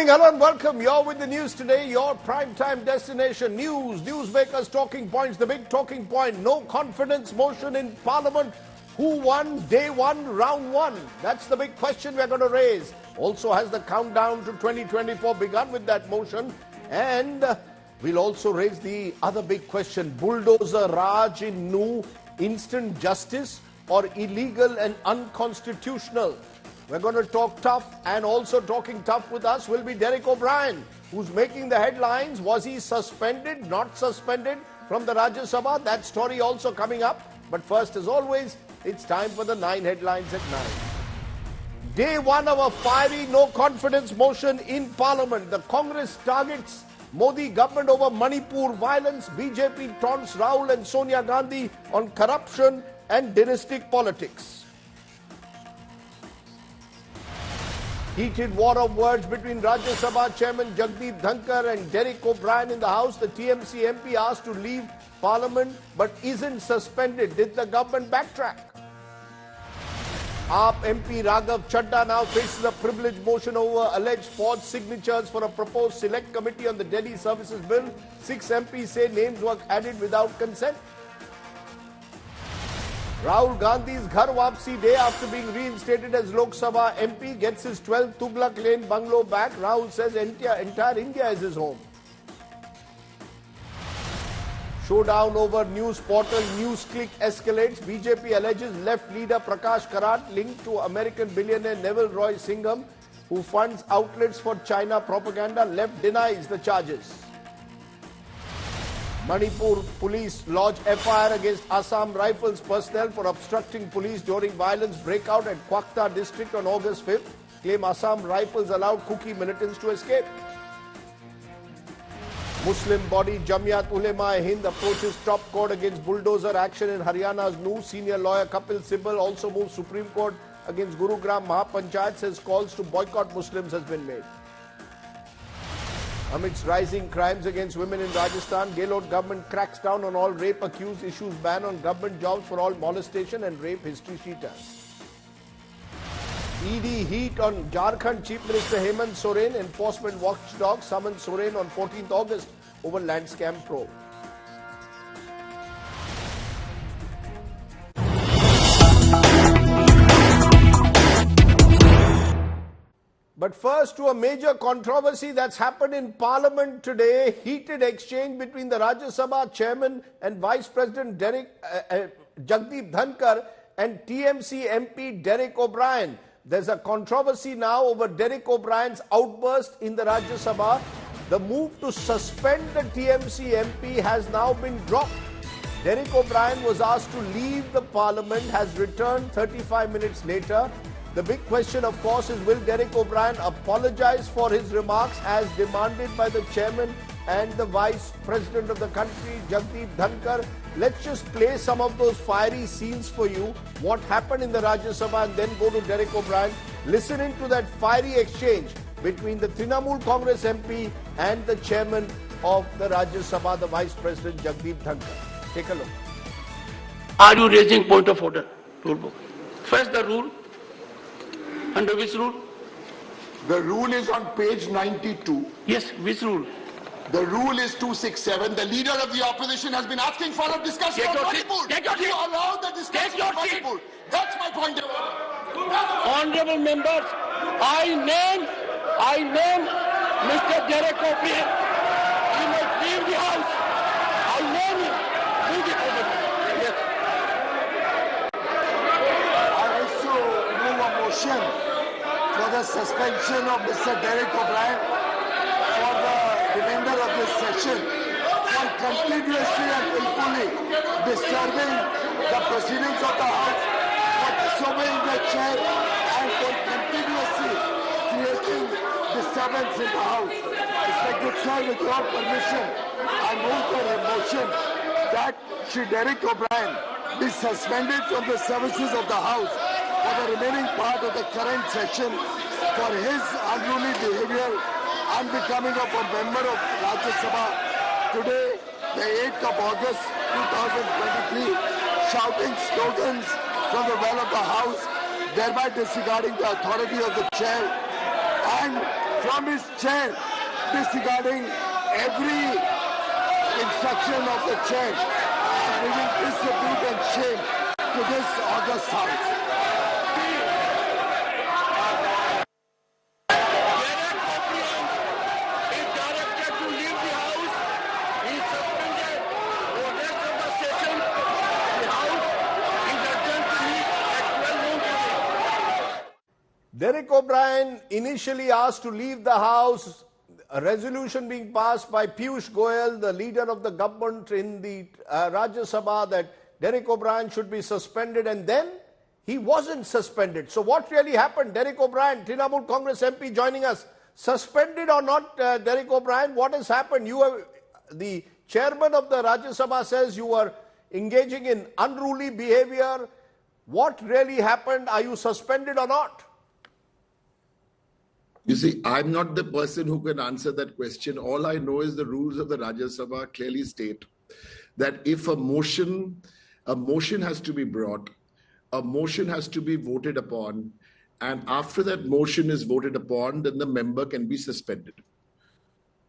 morning, hello and welcome. You're with the news today, your primetime destination. Newsmakers talking points, the big talking point. No confidence motion in Parliament. Who won day one, round one? That's the big question we're going to raise. Also, has the countdown to 2024 begun with that motion? And we'll also raise the other big question. Bulldozer Raj in new instant justice or illegal and unconstitutional? We're going to talk tough, and also talking tough with us will be Derek O'Brien, who's making the headlines. Was he suspended, not suspended from the Rajya Sabha? That story also coming up. But first, as always, it's time for the 9 headlines at 9. Day one of a fiery no confidence motion in Parliament. The Congress targets Modi government over Manipur violence. BJP taunts Rahul and Sonia Gandhi on corruption and dynastic politics. Heated war of words between Rajya Sabha Chairman Jagdeep Dhankar and Derek O'Brien in the House. The TMC MP asked to leave Parliament but isn't suspended. Did the government backtrack? AAP MP Raghav Chadda now faces a privilege motion over alleged forged signatures for a proposed select committee on the Delhi Services Bill. 6 MPs say names were added without consent. Rahul Gandhi's Ghar Wapsi day after being reinstated as Lok Sabha MP gets his 12th Tughlaq Lane bungalow back. Rahul says entire India is his home. Showdown over news portal NewsClick escalates. BJP alleges left leader Prakash Karat linked to American billionaire Neville Roy Singham, who funds outlets for China propaganda. Left denies the charges. Manipur police lodge FIR against Assam Rifles personnel for obstructing police during violence breakout at Kwakta district on August 5th. Claim Assam Rifles allowed Kuki militants to escape. Muslim body Jamiat Ulema-e-Hind approaches top court against bulldozer action in Haryana's new. Senior lawyer Kapil Sibal also moves Supreme Court against Gurugram Mahapanchayat, says calls to boycott Muslims has been made. Amidst rising crimes against women in Rajasthan, Gehlot government cracks down on all rape accused, issues ban on government jobs for all molestation and rape history sheet has. ED heat on Jharkhand Chief Minister Hemant Soren. Enforcement watchdog summoned Soren on 14th August over land scam probe. But first, to a major controversy that's happened in Parliament today. Heated exchange between the Rajya Sabha Chairman and Vice President Jagdeep Dhankar and TMC MP Derek O'Brien. There's a controversy now over Derek O'Brien's outburst in the Rajya Sabha. The move to suspend the TMC MP has now been dropped. Derek O'Brien was asked to leave the Parliament, has returned 35 minutes later. The big question, of course, is will Derek O'Brien apologize for his remarks as demanded by the chairman and the vice president of the country, Jagdeep Dhankar? Let's just play some of those fiery scenes for you. What happened in the Rajya Sabha, and then go to Derek O'Brien. Listen into that fiery exchange between the Trinamool Congress MP and the chairman of the Rajya Sabha, the vice president, Jagdeep Dhankar. Take a look. Are you raising point of order? Rule book. First the rule. Under which rule? The rule is on page 92. Yes, which rule? The rule is 267. The leader of the opposition has been asking for a discussion on Bollywood. You allow the discussion on Bollywood. That's my point of order. Honorable members, I name Mr. Derek O'Brien. He must leave the house. I name him. Leave it over. Yes. I also move a motion for the suspension of Mr. Derek O'Brien for the remainder of this session for continuously and willfully disturbing the proceedings of the House, for disobeying the chair, and for continuously creating disturbance in the House. Respected sir, with your permission, I move the motion that Shri Derek O'Brien be suspended from the services of the House for the remaining part of the current session for his unruly behavior, unbecoming of a member of Rajya Sabha. Today, the 8th of August 2023, shouting slogans from the well of the House, thereby disregarding the authority of the chair and from his chair, disregarding every instruction of the chair, bringing disrepute and shame to this august house. Derek O'Brien initially asked to leave the House, a resolution being passed by Piyush Goyal, the leader of the government in the Rajya Sabha, that Derek O'Brien should be suspended, and then he wasn't suspended. So what really happened? Derek O'Brien, Trinamool Congress MP joining us. Suspended or not, Derek O'Brien, what has happened? You have, the chairman of the Rajya Sabha says you were engaging in unruly behavior. What really happened? Are you suspended or not? You see, I'm not the person who can answer that question. All I know is the rules of the Rajya Sabha clearly state that if a motion has to be brought, a motion has to be voted upon, and after that motion is voted upon, then the member can be suspended.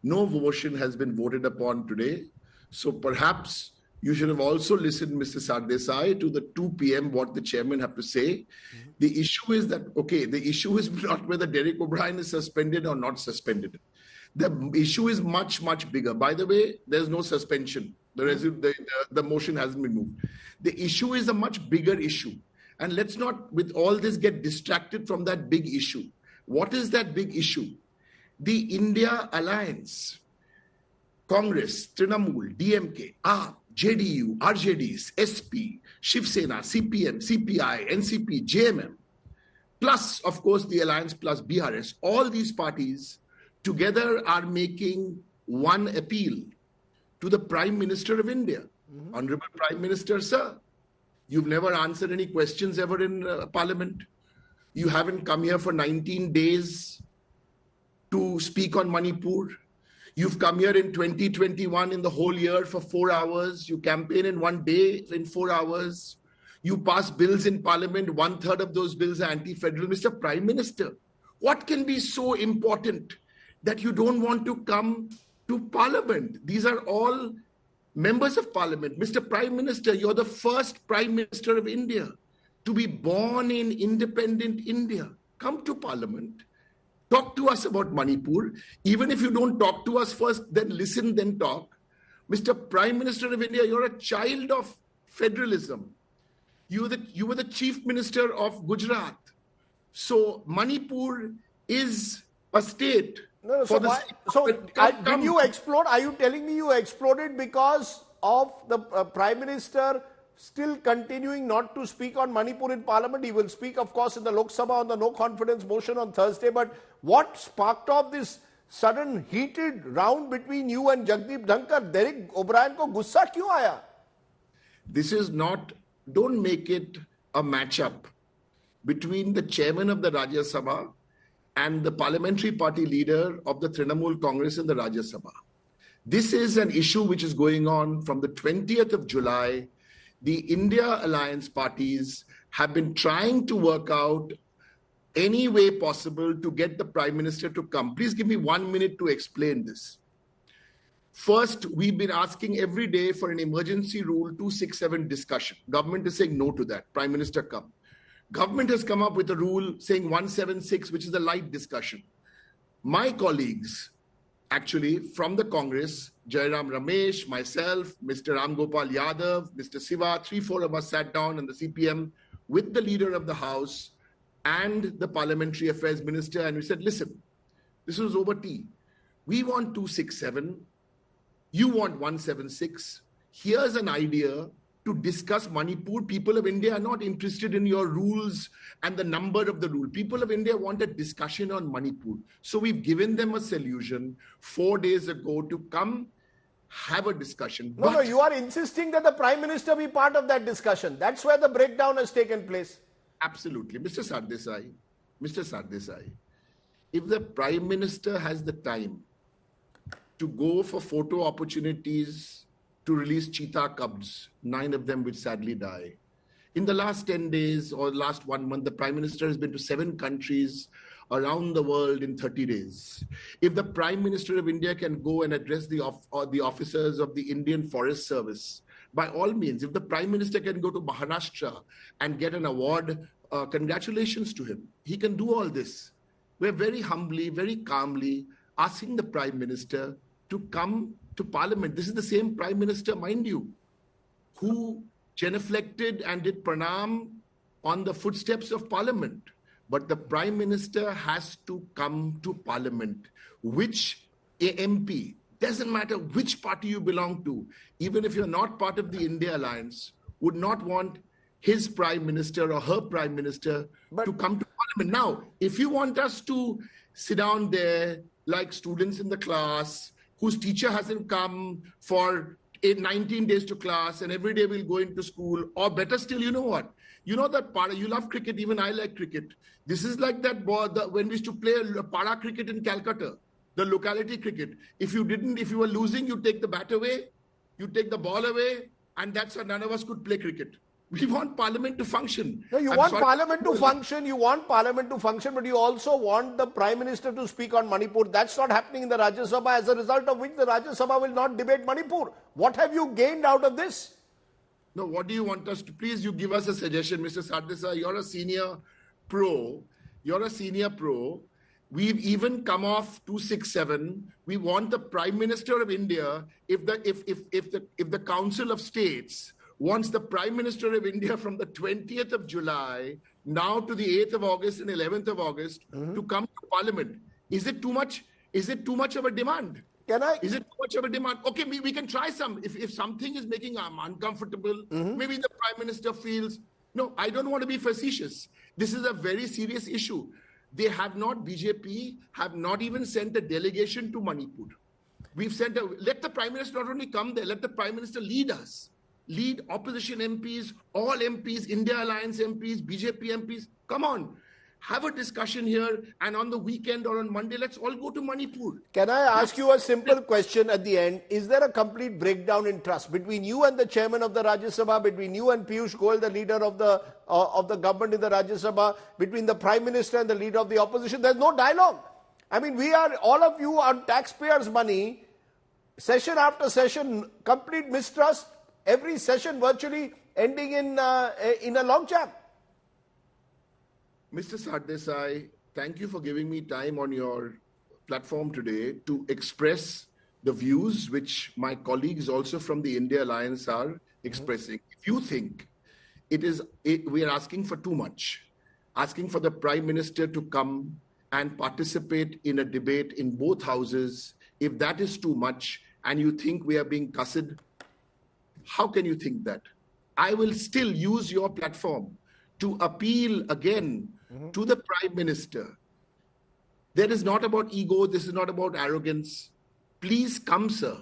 No motion has been voted upon today, so perhaps you should have also listened, Mr. Sardesai, to the 2 p.m. what the chairman have to say. Mm-hmm. The issue is that, okay, the issue is not whether Derek O'Brien is suspended or not suspended. The issue is much, much bigger. By the way, there's no suspension. The motion hasn't been moved. The issue is a much bigger issue. And let's not, with all this, get distracted from that big issue. What is that big issue? The India Alliance, Congress, Trinamool, DMK, AAP, JDU, RJDs, SP, Shiv Sena, CPM, CPI, NCP, JMM, plus, of course, the Alliance plus BRS, all these parties together are making one appeal to the Prime Minister of India. Mm-hmm. Honorable Prime Minister, sir, you've never answered any questions ever in Parliament. You haven't come here for 19 days to speak on Manipur. You've come here in 2021 in the whole year for 4 hours. You campaign in 1 day in 4 hours. You pass bills in Parliament. 1/3 of those bills are anti-federal. Mr. Prime Minister, what can be so important that you don't want to come to Parliament? These are all members of Parliament. Mr. Prime Minister, you're the first Prime Minister of India to be born in independent India. Come to Parliament. Talk to us about Manipur. Even if you don't talk to us first, then listen, then talk. Mr. Prime Minister of India, you're a child of federalism. You were the Chief Minister of Gujarat. So Manipur is a state. Did you explode? Are you telling me you exploded because of the Prime Minister still continuing not to speak on Manipur in Parliament? He will speak, of course, in the Lok Sabha on the no confidence motion on Thursday. But what sparked off this sudden heated round between you and Jagdeep Dhankar? Derek O'Brien ko gussa kyun aaya? This is not, don't make it a matchup between the chairman of the Rajya Sabha and the parliamentary party leader of the Trinamool Congress in the Rajya Sabha. This is an issue which is going on from the 20th of July. The India Alliance parties have been trying to work out any way possible to get the Prime Minister to come. Please give me 1 minute to explain this. First, we've been asking every day for an emergency rule 267 discussion. Government is saying no to that. Prime Minister, come. Government has come up with a rule saying 176, which is a light discussion. My colleagues, actually, from the Congress, Jairam Ramesh, myself, Mr. Ram Gopal Yadav, Mr. Siva, 3-4 of us sat down in the CPM with the leader of the House and the Parliamentary Affairs Minister, and we said, listen, this was over tea. We want 267. You want 176. Here's an idea to discuss Manipur. People of India are not interested in your rules and the number of the rule. People of India want a discussion on Manipur. So we've given them a solution 4 days ago to come have a discussion. No, you are insisting that the Prime Minister be part of that discussion. That's where the breakdown has taken place. Absolutely. Mr. Sardesai, if the Prime Minister has the time to go for photo opportunities to release cheetah cubs, 9 of them which sadly die. In the last 10 days or last 1 month, the Prime Minister has been to 7 countries around the world in 30 days. If the Prime Minister of India can go and address the officers of the Indian Forest Service, by all means, if the Prime Minister can go to Maharashtra and get an award, congratulations to him. He can do all this. We're very humbly, very calmly asking the Prime Minister to come to Parliament. This is the same Prime Minister, mind you, who genuflected and did pranam on the footsteps of Parliament. But the Prime Minister has to come to Parliament. Which MP, doesn't matter which party you belong to, even if you're not part of the India Alliance, would not want his Prime Minister or her Prime Minister to come to Parliament. Now, if you want us to sit down there like students in the class whose teacher hasn't come for 19 days to class and every day we'll go into school, or better still, you know what? You know that you love cricket, even I like cricket. This is like that when we used to play para cricket in Calcutta, the locality cricket. If you were losing, you take the bat away, you take the ball away, and that's how none of us could play cricket. We want Parliament to function. No, you want Parliament to function, but you also want the Prime Minister to speak on Manipur. That's not happening in the Rajya Sabha, as a result of which the Rajya Sabha will not debate Manipur. What have you gained out of this? No, what do you want us to? Please, you give us a suggestion, Mr. Sardesai. You're a senior pro. We've even come off 267. We want the Prime Minister of India, if the Council of States wants the Prime Minister of India from the 20th of July now to the 8th of August and 11th of August to come to Parliament. Is it too much? Is it too much of a demand? Is it too much of a demand? Okay, we can try some. If something is making them uncomfortable, maybe the Prime Minister feels, no, I don't want to be facetious. This is a very serious issue. BJP have not even sent a delegation to Manipur. Let the Prime Minister not only come there, let the Prime Minister lead us. Lead opposition MPs, all MPs, India Alliance MPs, BJP MPs. Come on, have a discussion here, and on the weekend or on Monday, let's all go to Manipur. Can I ask you a simple question at the end? Is there a complete breakdown in trust between you and the chairman of the Rajya Sabha, between you and Piyush Goyal, the leader of the government in the Rajya Sabha, between the Prime Minister and the leader of the opposition? There's no dialogue. I mean, all of you on taxpayers' money, session after session, complete mistrust. Every session virtually ending in a long chat. Mr. Sardesai, thank you for giving me time on your platform today to express the views which my colleagues also from the India Alliance are expressing. If you think we are asking for too much, asking for the Prime Minister to come and participate in a debate in both houses, if that is too much and you think we are being cussed, how can you think that? I will still use your platform to appeal again to the Prime Minister. That is not about ego. This is not about arrogance. Please come, sir.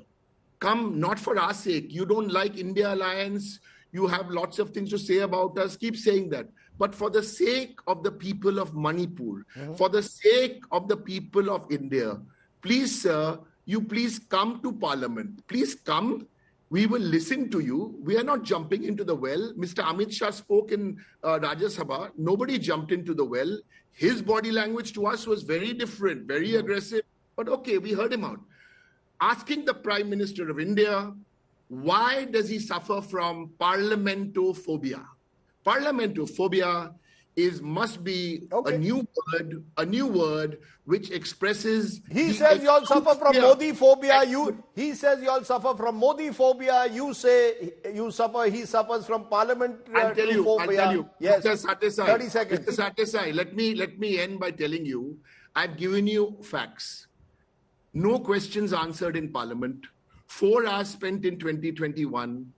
Come, not for our sake. You don't like India Alliance. You have lots of things to say about us. Keep saying that. But for the sake of the people of Manipur, for the sake of the people of India, please, sir, you please come to Parliament. Please come. We will listen to you. We are not jumping into the well. Mr. Amit Shah spoke in Rajya Sabha. Nobody jumped into the well. His body language to us was very different, very aggressive. But okay, we heard him out. Asking the Prime Minister of India, why does he suffer from parliamentophobia? Parliamentophobia must be a new word which expresses. He says you all suffer from Modi phobia. He says you all suffer from Modi phobia. You say he suffers from parliamentary phobia. I'll tell you. Yes. Mr. Sardesai, 30 seconds. Mr. Sardesai, let me end by telling you, I've given you facts. No questions answered in Parliament. 4 hours spent in 2021.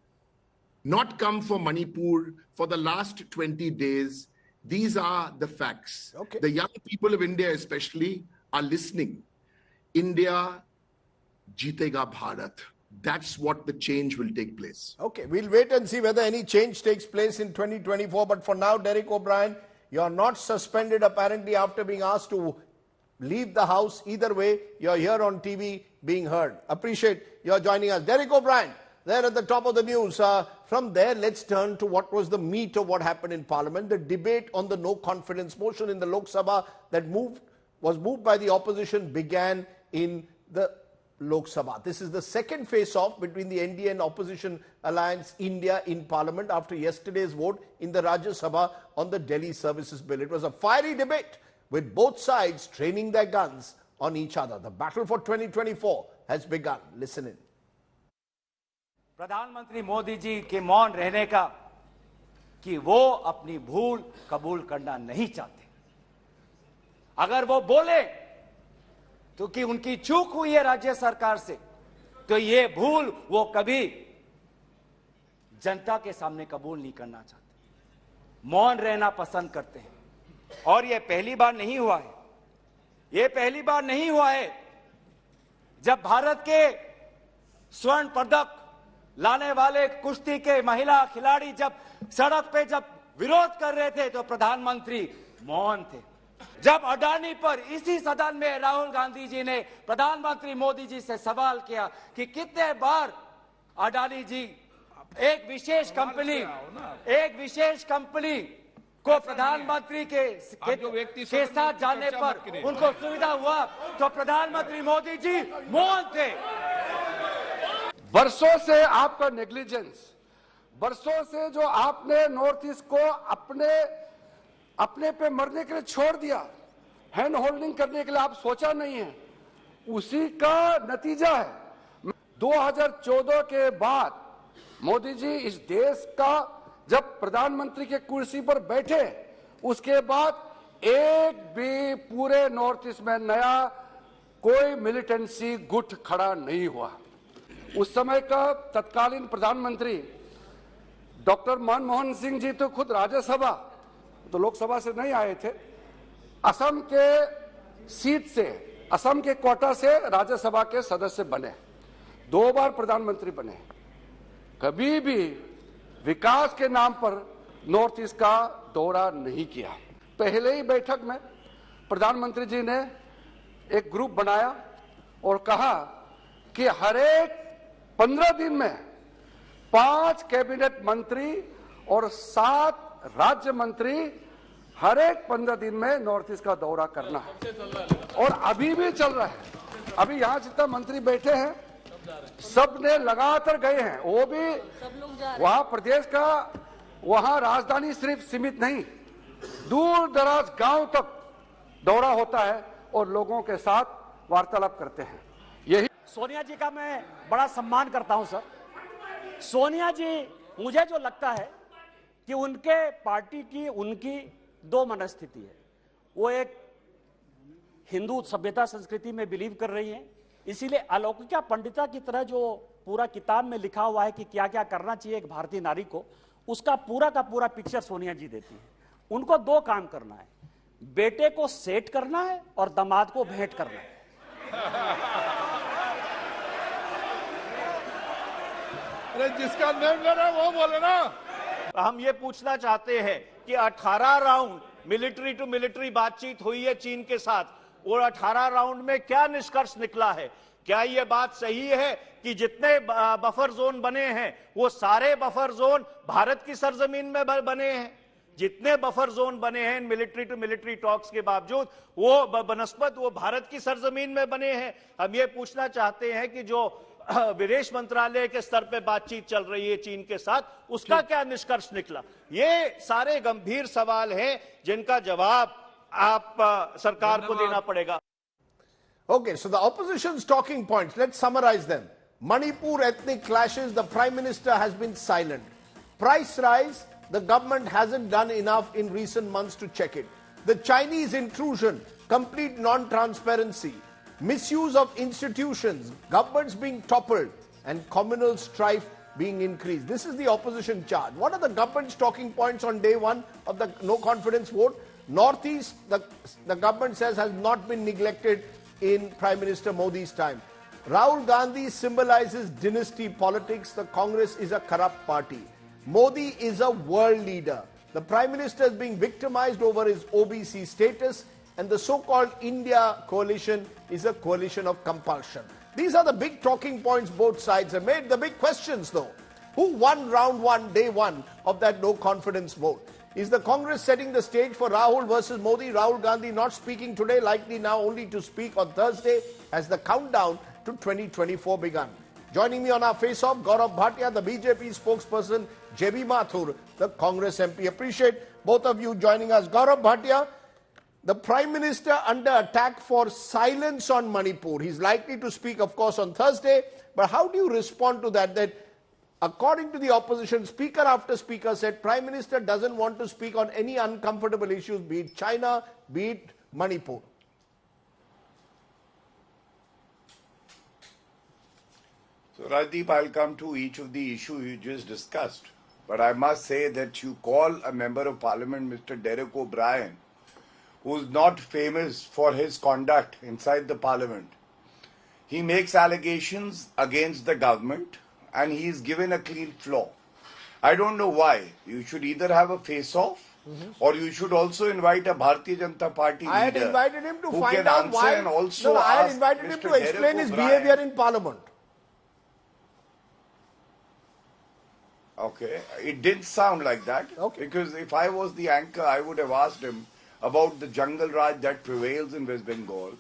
Not come for Manipur for the last 20 days. These are the facts. Okay. The young people of India especially are listening. India jeetega Bharat. That's what the change will take place. Okay, we'll wait and see whether any change takes place in 2024. But for now, Derek O'Brien, you're not suspended apparently after being asked to leave the house. Either way, you're here on TV being heard. Appreciate your joining us. Derek O'Brien, there at the top of the news. From there, let's turn to what was the meat of what happened in Parliament, the debate on the no confidence motion in the Lok Sabha that moved was moved by the opposition began in the Lok Sabha. This is the second face-off between the NDA and opposition alliance India in Parliament after yesterday's vote in the Rajya Sabha on the Delhi Services Bill. It was a fiery debate with both sides training their guns on each other. The battle for 2024 has begun. Listen in. प्रधानमंत्री मोदी जी के मौन रहने का कि वो अपनी भूल कबूल करना नहीं चाहते। अगर वो बोले तो कि उनकी चूक हुई है राज्य सरकार से, तो ये भूल वो कभी जनता के सामने कबूल नहीं करना चाहते, मौन रहना पसंद करते हैं। और ये पहली बार नहीं हुआ है, ये पहली बार नहीं हुआ है जब भारत के स्वर्ण पदक लाने वाले कुश्ती के महिला खिलाड़ी जब सड़क पे जब विरोध कर रहे थे तो प्रधानमंत्री मौन थे। जब अडानी पर इसी सदन में राहुल गांधी जी ने प्रधानमंत्री मोदी जी से सवाल किया कि कितने बार अडानी जी एक विशेष कंपनी को प्रधानमंत्री के साथ जाने पर उनको सुविधा हुआ, तो प्रधानमंत्री मोदी जी मौन थे। वर्षों से आपका नेग्लिजेंस, वर्षों से जो आपने नॉर्थ ईस्ट को अपने पे मरने के लिए छोड़ दिया, हैंड होल्डिंग करने के लिए आप सोचा नहीं है, उसी का नतीजा है। 2014 के बाद मोदी जी इस देश का जब प्रधानमंत्री के कुर्सी पर बैठे, उसके बाद एक भी पूरे नॉर्थ ईस्ट में नया कोई मिलिटेंसी गुट खड़ा नहीं हुआ। उस समय का तत्कालीन प्रधानमंत्री डॉक्टर मनमोहन सिंह जी तो खुद राज्यसभा, तो लोकसभा से नहीं आए थे, असम के सीट से, असम के कोटा से राज्यसभा के सदस्य बने, 2 बार प्रधानमंत्री बने। कभी भी विकास के नाम पर नॉर्थ ईस्ट का दौरा नहीं किया। पहले ही बैठक में प्रधानमंत्री जी ने एक ग्रुप बनाया और कहा कि हर एक 15 दिन में 5 कैबिनेट मंत्री और 7 राज्य मंत्री हर एक 15 दिन में नॉर्थ ईस्ट का दौरा करना है, और अभी भी चल रहा है। अभी यहाँ जितना मंत्री बैठे हैं सब ने लगातार गए हैं, वो भी वहाँ प्रदेश का, वहाँ राजधानी सिर्फ सीमित नहीं, दूर दराज गांव तक दौरा होता है और लोगों के साथ वार्तालाप करते हैं। यही सोनिया जी का मैं बड़ा सम्मान करता हूं सर। सोनिया जी, मुझे जो लगता है कि उनके पार्टी की उनकी 2 मनस्थिति है। वो एक हिंदू सभ्यता संस्कृति में बिलीव कर रही हैं, इसीलिए अलौकिका पंडिता की तरह जो पूरा किताब में लिखा हुआ है कि क्या क्या करना चाहिए एक भारतीय नारी को, उसका पूरा का पूरा पिक्चर सोनिया जी देती है। उनको 2 काम करना है, बेटे को सेट करना है और दामाद को भेंट करना है। अरे जिसका निर्णय है वो बोले ना। हम ये पूछना चाहते हैं कि 18 राउंड मिलिट्री टू मिलिट्री बातचीत हुई है चीन के साथ, और 18 राउंड में क्या निष्कर्ष निकला है? क्या ये बात सही है कि जितने बफर जोन बने हैं वो सारे बफर जोन भारत की सरजमीन में बने हैं? जितने बफर जोन बने हैं मिलिट्री टू मिलिट्री टॉक्स के बावजूद वो बनस्पत वो भारत की सरजमीन में बने हैं। हम ये पूछना चाहते हैं कि जो विदेश मंत्रालय के स्तर पे बातचीत चल रही है चीन के साथ, उसका क्या निष्कर्ष निकला? ये सारे गंभीर सवाल हैं जिनका जवाब आप सरकार को देना पड़ेगा। Okay, so the opposition's talking points, let's summarize them. Manipur ethnic clashes, the Prime Minister has been silent. Price rise, the government hasn't done enough in recent months to check it. The Chinese intrusion, complete non-transparency. Misuse of institutions, governments being toppled, and communal strife being increased. This is the opposition charge. What are the government's talking points on day 1 of the no confidence vote? Northeast, the government says, has not been neglected in Prime Minister Modi's time. Rahul Gandhi symbolizes dynasty politics. The Congress is a corrupt party. Modi is a world leader. The Prime Minister is being victimized over his OBC status, and the so-called India coalition is a coalition of compulsion. These are the big talking points both sides have made. The big questions though, who won round 1, day 1 of that no confidence vote? Is the Congress setting the stage for Rahul versus Modi? Rahul Gandhi not speaking today, likely now only to speak on Thursday as the countdown to 2024 begun. Joining me on our face-off, Gaurav Bhatia, the BJP spokesperson, JB Mathur, the Congress MP. Appreciate both of you joining us. Gaurav Bhatia, the Prime Minister under attack for silence on Manipur. He's likely to speak, of course, on Thursday. But how do you respond to that? That according to the opposition, speaker after speaker said Prime Minister doesn't want to speak on any uncomfortable issues, be it China, be it Manipur. So Rajdeep, I'll come to each of the issues you just discussed. But I must say that you call a member of parliament, Mr. Derek O'Brien, who's not famous for his conduct inside the parliament. He makes allegations against the government and he's given a clean floor. I don't know why. You should either have a face-off or you should also invite a Bharatiya Janata Party I had leader invited him to who find can out answer why. and also I had ask invited him Mr. to explain Derek his O'Brien. behavior in parliament. Okay, it didn't sound like that. Okay. Because if I was the anchor, I would have asked him about the jungle raj that prevails in West Bengal.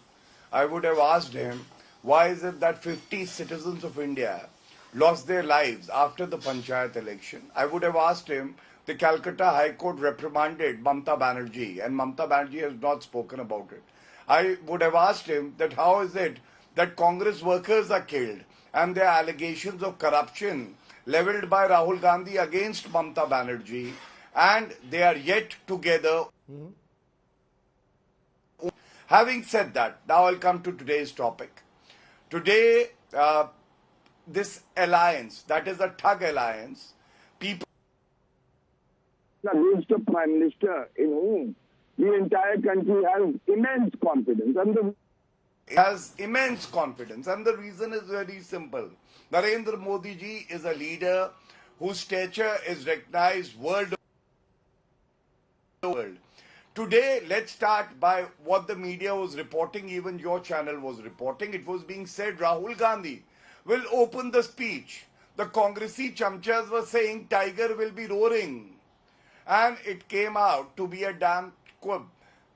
I would have asked him, why is it that 50 citizens of India lost their lives after the Panchayat election? I would have asked him, the Calcutta High Court reprimanded Mamata Banerjee and Mamata Banerjee has not spoken about it. I would have asked him that how is it that Congress workers are killed and there are allegations of corruption leveled by Rahul Gandhi against Mamata Banerjee and they are yet together. Having said that, now I'll come to today's topic. Today, this alliance, that is a thug alliance, people against a Prime Minister in whom the entire country has immense confidence. has immense confidence and the reason is very simple. Narendra Modi ji is a leader whose stature is recognized world. Today, let's start by what the media was reporting, even your channel was reporting. It was being said Rahul Gandhi will open the speech. The Congressy chamchas were saying tiger will be roaring. And it came out to be a damn quib.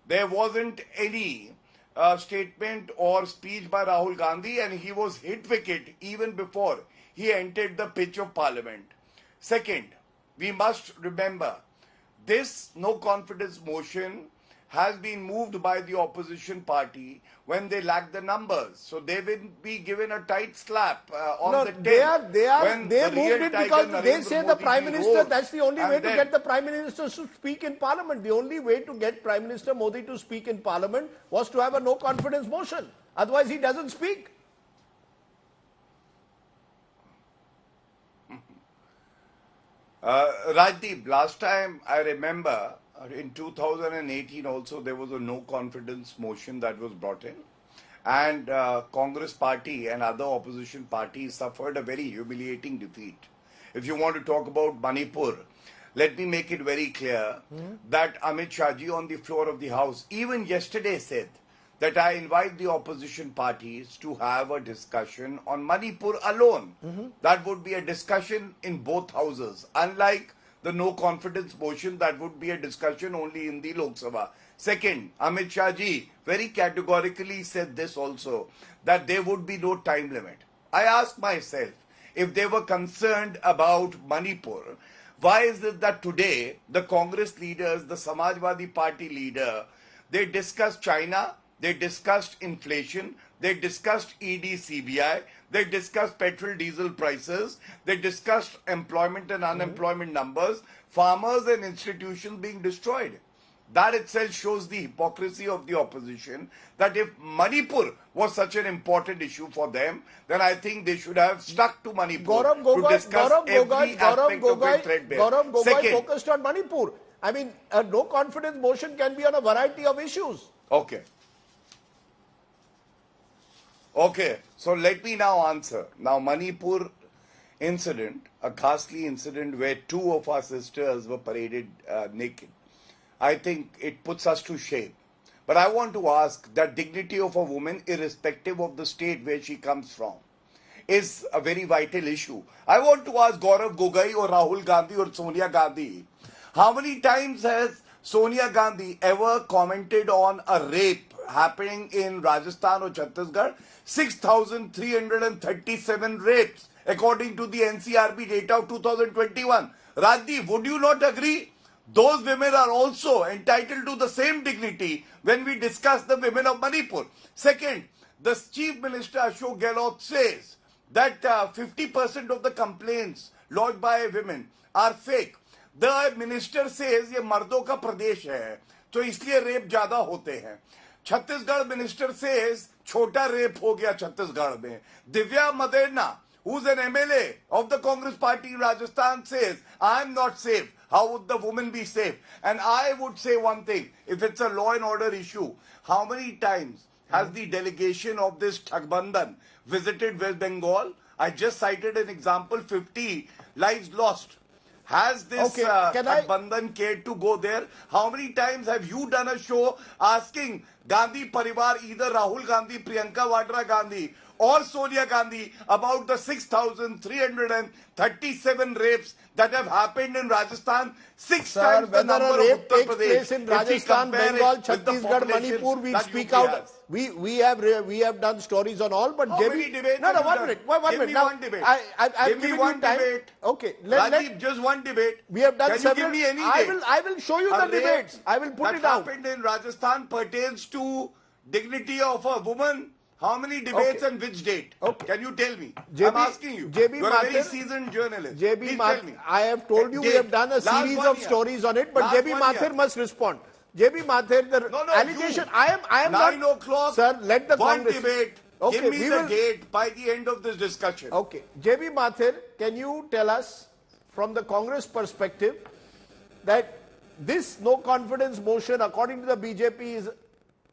There wasn't any statement or speech by Rahul Gandhi and he was hit wicket even before he entered the pitch of parliament. Second, we must remember this no confidence motion has been moved by the opposition party when they lack the numbers. So they will be given a tight slap on the tail. They moved it because they say the Prime Minister, that's the only way to get the Prime Minister to speak in Parliament. The only way to get Prime Minister Modi to speak in Parliament was to have a no confidence motion. Otherwise he doesn't speak. Rajdeep, last time I remember in 2018 also there was a no confidence motion that was brought in and Congress party and other opposition parties suffered a very humiliating defeat. If you want to talk about Manipur, let me make it very clear that Amit Shah ji on the floor of the House even yesterday said that I invite the opposition parties to have a discussion on Manipur alone. That would be a discussion in both houses. Unlike the no confidence motion, that would be a discussion only in the Lok Sabha. Second, Amit Shah ji very categorically said this also, that there would be no time limit. I ask myself, if they were concerned about Manipur, why is it that today the Congress leaders, the Samajwadi Party leader, they discussed China, they discussed inflation, they discussed ED CBI, they discussed petrol diesel prices, they discussed employment and unemployment numbers, farmers and institutions being destroyed. That itself shows the hypocrisy of the opposition, that if Manipur was such an important issue for them, then I think they should have stuck to Manipur to discuss every aspect of it threadbare. Gaurav Gogoi focused on Manipur. I mean, a no confidence motion can be on a variety of issues. Okay, so let me now answer. Now, Manipur incident, a ghastly incident where two of our sisters were paraded naked. I think it puts us to shame. But I want to ask that dignity of a woman, irrespective of the state where she comes from, is a very vital issue. I want to ask Gaurav Gogoi or Rahul Gandhi or Sonia Gandhi, How many times has Sonia Gandhi ever commented on a rape happening in Rajasthan or Chhattisgarh? 6,337 rapes according to the NCRB data of 2021. Rajdeep, would you not agree? Those women are also entitled to the same dignity when we discuss the women of Manipur. Second, the Chief Minister Ashok Gehlot says that 50% of the complaints lodged by women are fake. The minister says ये मर्दों का प्रदेश है तो इसलिए rape ज्यादा होते हैं. Chhattisgarh minister says छोटा रेप हो गया छत्तीसगढ़ में. Divya Maderna, who's an MLA of the Congress party in Rajasthan, says I am not safe. How would the woman be safe? And I would say one thing, if it's a law and order issue, how many times has the delegation of this Thakbandan visited West Bengal? I just cited an example, 50 lives lost. Has this Thakbandan cared to go there? How many times have you done a show asking Gandhi Parivar, either Rahul Gandhi, Priyanka Vadra Gandhi or Sonia Gandhi about the 6,337 rapes that have happened in Rajasthan? Six times the number of Uttar Pradesh. Place in Rajasthan, Bengal, Chhattisgarh, Manipur, we'll speak out. We have done stories on all, but how many debates? No, 1 minute. Give me one debate. Give me one debate. Okay, Rajdeep, just one debate. We have done Can several. you give me any date? I will show you the debates. I will put it out. What happened in Rajasthan pertains to dignity of a woman. How many debates and which date? Can you tell me? I'm asking you. You're a very seasoned journalist. Please tell me. I have told you we have done a series of stories on it, but JB Mathur must respond. JB Mathur, the allegation. I am 9 o'clock. Sir, let the one Congress debate. Okay, give me the date by the end of this discussion. Okay, JB Mathur, can you tell us from the Congress perspective that this no confidence motion, according to the BJP,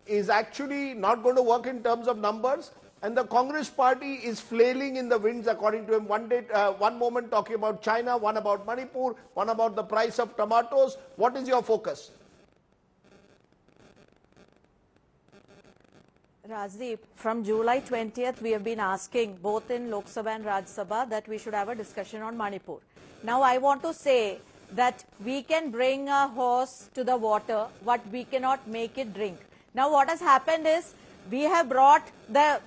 is actually not going to work in terms of numbers, and the Congress party is flailing in the winds, according to him. One moment talking about China, one about Manipur, one about the price of tomatoes. What is your focus? Rajdeep, from July 20th, we have been asking both in Lok Sabha and Rajya Sabha that we should have a discussion on Manipur. Now, I want to say that we can bring a horse to the water, but we cannot make it drink. Now, what has happened is we have brought the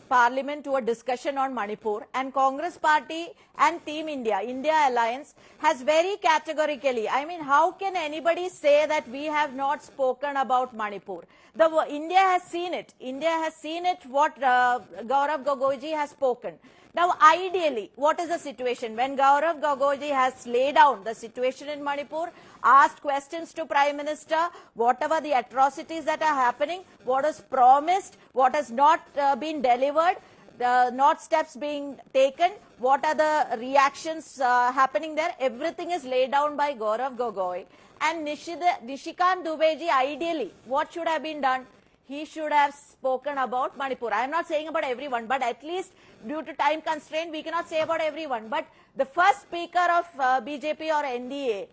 parliament to a discussion on Manipur, and Congress party and Team India, India Alliance, has very categorically, I mean, how can anybody say that we have not spoken about Manipur? India has seen it. India has seen it what Gaurav Gogoiji has spoken. Now, ideally, what is the situation? When Gaurav Gogoiji has laid down the situation in Manipur, asked questions to Prime Minister, whatever the atrocities that are happening, what is promised, what has not been delivered, not steps being taken, what are the reactions happening there, everything is laid down by Gaurav Gogoi. And Nishikant Dubeji, ideally, what should have been done? He should have spoken about Manipur. I am not saying about everyone, but at least due to time constraint, we cannot say about everyone. But the first speaker of BJP or NDA,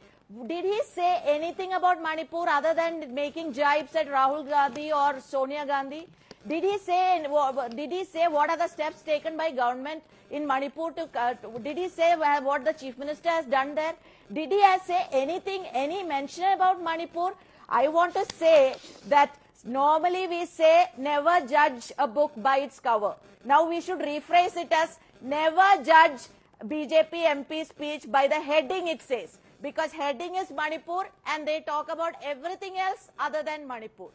did he say anything about Manipur other than making jibes at Rahul Gandhi or Sonia Gandhi? Did he say what are the steps taken by government in Manipur did he say what the Chief Minister has done there? Did he say anything, any mention about Manipur? I want to say that normally we say never judge a book by its cover. Now we should rephrase it as never judge BJP MP speech by the heading it says. Because heading is Manipur and they talk about everything else other than Manipur.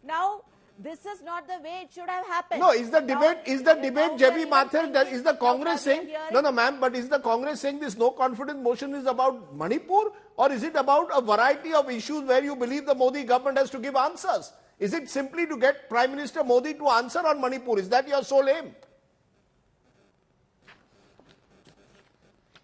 Now, this is not the way it should have happened. No, is the debate, JB Mathur, is the Congress saying, no, ma'am, but is the Congress saying this no confidence motion is about Manipur, or is it about a variety of issues where you believe the Modi government has to give answers? Is it simply to get Prime Minister Modi to answer on Manipur? Is that your sole aim?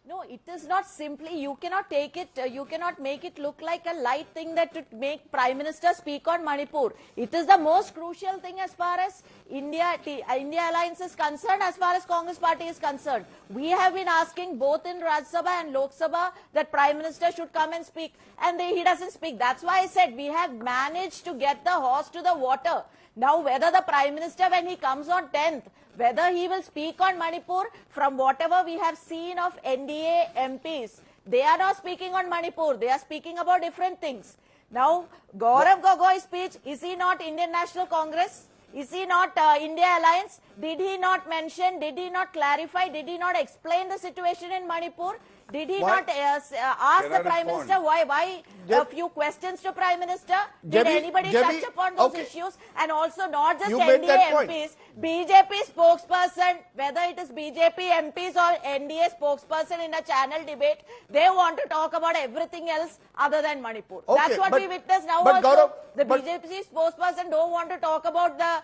No, it is not simply, you cannot take it, you cannot make it look like a light thing that to make Prime Minister speak on Manipur. It is the most crucial thing as far as India Alliance is concerned, as far as Congress party is concerned. We have been asking both in Rajya Sabha and Lok Sabha that Prime Minister should come and speak, and he doesn't speak. That's why I said we have managed to get the horse to the water. Now, whether the Prime Minister, when he comes on 10th, whether he will speak on Manipur, from whatever we have seen of NDA MPs, They are not speaking on Manipur. They are speaking about different things. Now, Gaurav Gogoi's speech, is he not Indian National Congress? Is he not India Alliance? Did he not mention, did he not clarify, did he not explain the situation in Manipur? Did he not ask the Prime Minister why a few questions to Prime Minister? Did anybody touch upon those issues? And also not just NDA MPs, BJP spokesperson, whether it is BJP MPs or NDA spokesperson in a channel debate, they want to talk about everything else other than Manipur. That's what we witness now also. The BJP spokesperson don't want to talk about the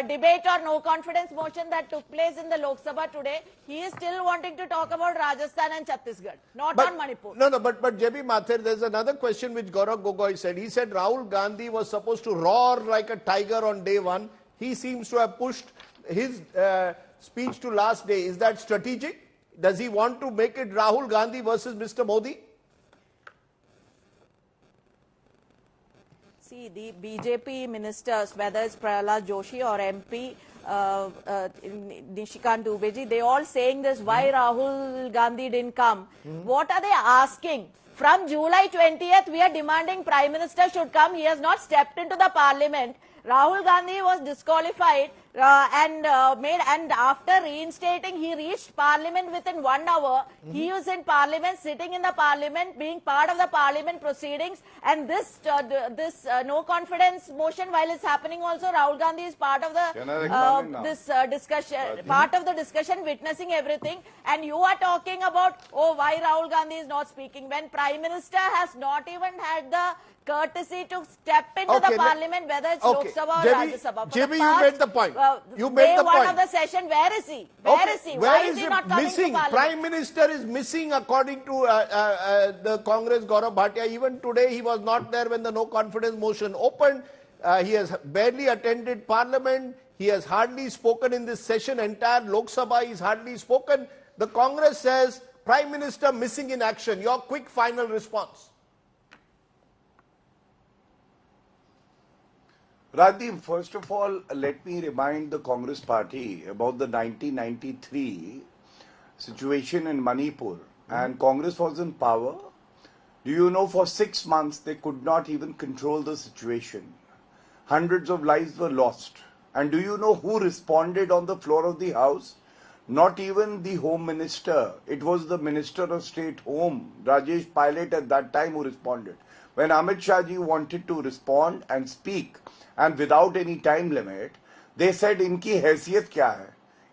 debate or no confidence motion that took place in the Lok Sabha today. He is still wanting to talk about Rajasthan and Chhattisgarh, not on Manipur. No, but JB Mathur, there's another question which Gaurav Gogoi said. He said Rahul Gandhi was supposed to roar like a tiger on day one. He seems to have pushed his speech to last day. Is that strategic? Does he want to make it Rahul Gandhi versus Mr. Modi? See, the BJP ministers, whether it's Prahlad Joshi or MP Nishikant Dubeji, they all saying this, why Rahul Gandhi didn't come. What are they asking? From July 20th, we are demanding Prime Minister should come. He has not stepped into the parliament. Rahul Gandhi was disqualified and after reinstating, he reached parliament within 1 hour. He was in parliament, sitting in the parliament, being part of the parliament proceedings, and this no confidence motion, while it's happening also, Rahul Gandhi is part of the discussion, part of the discussion, witnessing everything. And you are talking about, oh, why Rahul Gandhi is not speaking, when Prime Minister has not even had the courtesy to step into the parliament, whether it's Lok Sabha or Rajya Sabha. JB, you made the point. You made the point. Day one of the session, where is he? Where is he? Why is he not coming missing? to parliament? Prime Minister is missing, according to the Congress, Gaurav Bhatia. Even today, he was not there when the no confidence motion opened. He has barely attended parliament. He has hardly spoken in this session. Entire Lok Sabha, he's hardly spoken. The Congress says, Prime Minister missing in action. Your quick final response. Rajdeep, first of all, let me remind the Congress party about the 1993 situation in Manipur. And Congress was in power. Do you know, for 6 months, they could not even control the situation. Hundreds of lives were lost. And do you know who responded on the floor of the House? Not even the Home Minister. It was the Minister of State Home, Rajesh Pilot, at that time who responded. When Amit Shah ji wanted to respond and speak, and without any time limit, they said, "Inki haisiyat kya hai?"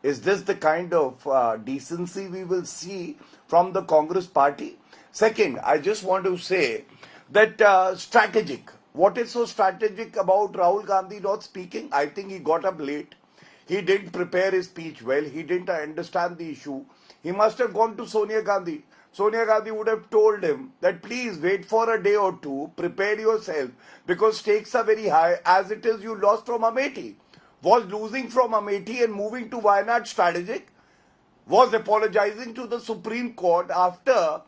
Is this the kind of decency we will see from the Congress party? Second, I just want to say that strategic. What is so strategic about Rahul Gandhi not speaking? I think he got up late. He didn't prepare his speech well. He didn't understand the issue. He must have gone to Sonia Gandhi. Sonia Gandhi would have told him that please wait for a day or two, prepare yourself, because stakes are very high. As it is, you lost from Amethi. Was losing from Amethi and moving to Wayanad strategic? Was apologizing to the Supreme Court after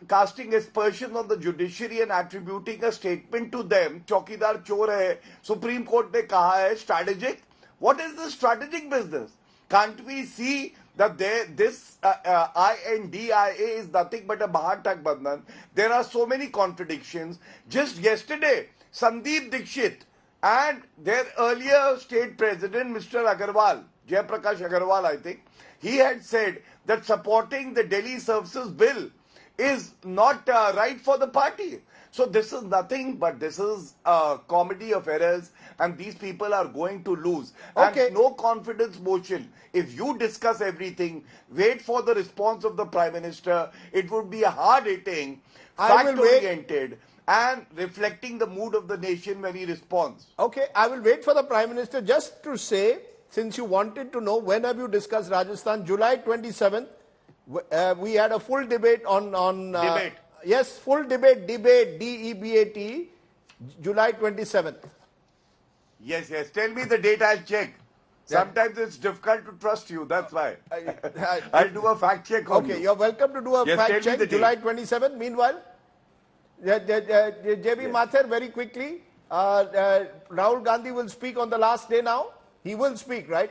casting aspersions on the judiciary and attributing a statement to them, Chaukidar chor hai, Supreme Court ne kaha hai, strategic? What is the strategic business? Can't we see that this INDIA is nothing but a Bahatak Bandhan? There are so many contradictions. Just yesterday, Sandeep Dikshit and their earlier state president, Mr. Agarwal, Jayaprakash Agarwal, I think, he had said that supporting the Delhi Services Bill is not right for the party. So this is nothing but this is a comedy of errors, and these people are going to lose. Okay. And no confidence motion. If you discuss everything, wait for the response of the Prime Minister. It would be a hard-hitting, fact-oriented, and reflecting the mood of the nation when he responds. Okay, I will wait for the Prime Minister. Just to say, since you wanted to know, when have you discussed Rajasthan? July 27th, we had a full debate on debate. Yes, full debate, D-E-B-A-T, July 27th. Yes. Tell me the date, I'll check. Sometimes it's difficult to trust you, that's why. I'll do a fact check on you. Okay, you're welcome to do a fact check, July 27th. Meanwhile, JB Mathur, very quickly, Rahul Gandhi will speak on the last day now. He will speak, right?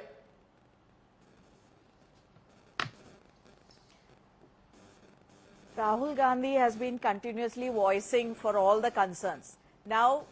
Rahul Gandhi has been continuously voicing for all the concerns. Now,